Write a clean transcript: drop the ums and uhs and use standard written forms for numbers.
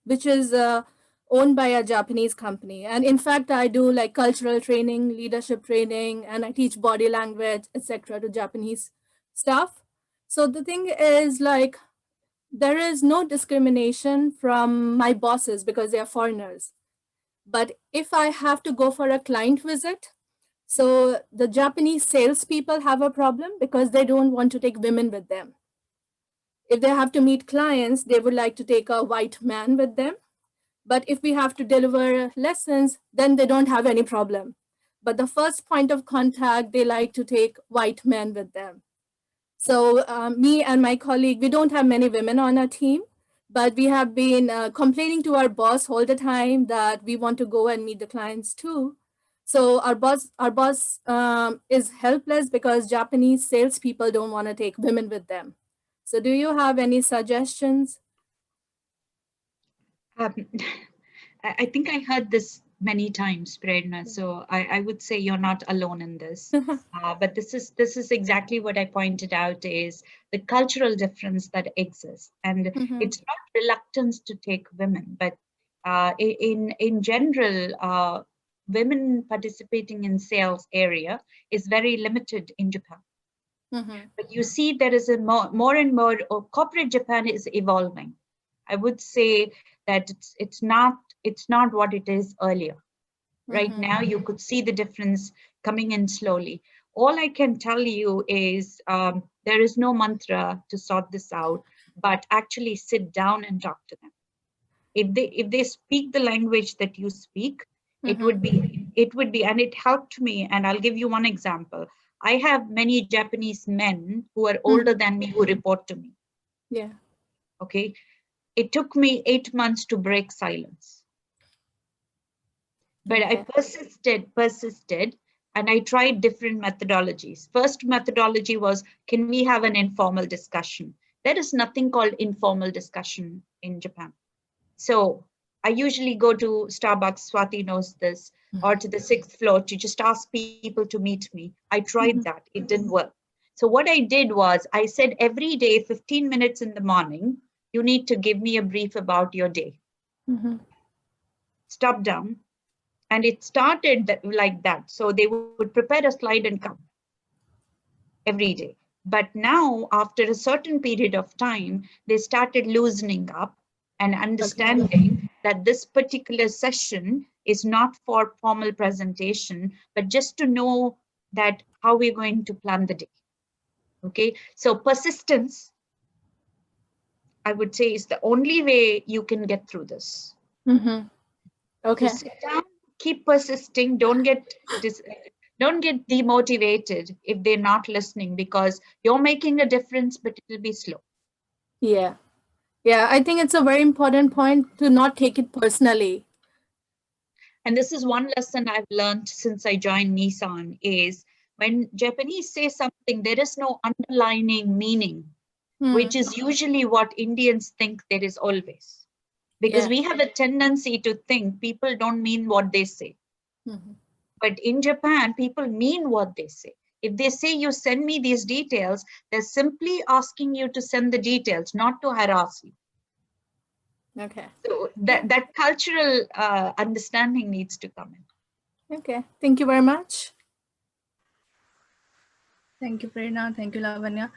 which is owned by a Japanese company. And in fact, I do like cultural training, leadership training, and I teach body language, etc., to Japanese staff. So the thing is like there is no discrimination from my bosses because they are foreigners. But if I have to go for a client visit, so the Japanese salespeople have a problem because they don't want to take women with them. If they have to meet clients, they would like to take a white man with them. But if we have to deliver lessons, then they don't have any problem. But the first point of contact, they like to take white men with them. So me and my colleague, we don't have many women on our team, but we have been complaining to our boss all the time that we want to go and meet the clients too. So our boss is helpless because Japanese salespeople don't want to take women with them. So do you have any suggestions? Um, I think I heard this many times, Prerna. So I would say you're not alone in this. But this is exactly what I pointed out is the cultural difference that exists, and Mhm. it's not reluctance to take women, but in general, women participating in sales area is very limited in Japan. Mhm. But you see, there is a more and more corporate Japan is evolving. I would say that it's not what it is earlier. Right Mhm. now, you could see the difference coming in slowly. All I can tell you is there is no mantra to sort this out, but actually sit down and talk to them. If they speak the language that you speak, Mhm. it would be, and it helped me. And I'll give you one example. I have many Japanese men who are older Mhm. than me who report to me. Yeah. Okay, it took me 8 months to break silence, but I Okay. persisted, and I tried different methodologies. First methodology was, can we have an informal discussion? There is nothing called informal discussion in Japan. So I usually go to Starbucks, Swati knows this, or to the sixth floor to just ask people to meet me. I tried Mhm. that, it didn't work. So what I did was I said every day, 15 minutes in the morning, you need to give me a brief about your day. Mhm. Stop down. And it started like that. So they would prepare a slide and come every day. But now, after a certain period of time, they started loosening up and Okay. understanding that this particular session is not for formal presentation, but just to know that how we're going to plan the day. Okay, so persistence, I would say, is the only way you can get through this. Mhm. So Okay. sit down, keep persisting. Don't get demotivated if they're not listening, because you're making a difference, but it'll be slow. Yeah. Yeah, I think it's a very important point to not take it personally. And this is one lesson I've learned since I joined Nissan is when Japanese say something, there is no underlining meaning, which Hmm. is usually what Indians think there is always. Because Yeah. we have a tendency to think people don't mean what they say. Mhm. But in Japan, people mean what they say. If they say you send me these details, they're simply asking you to send the details, not to harass you. Okay. So Yeah. that cultural understanding needs to come in. Okay. Thank you very much. Thank you, Prerna. Thank you, Lavanya.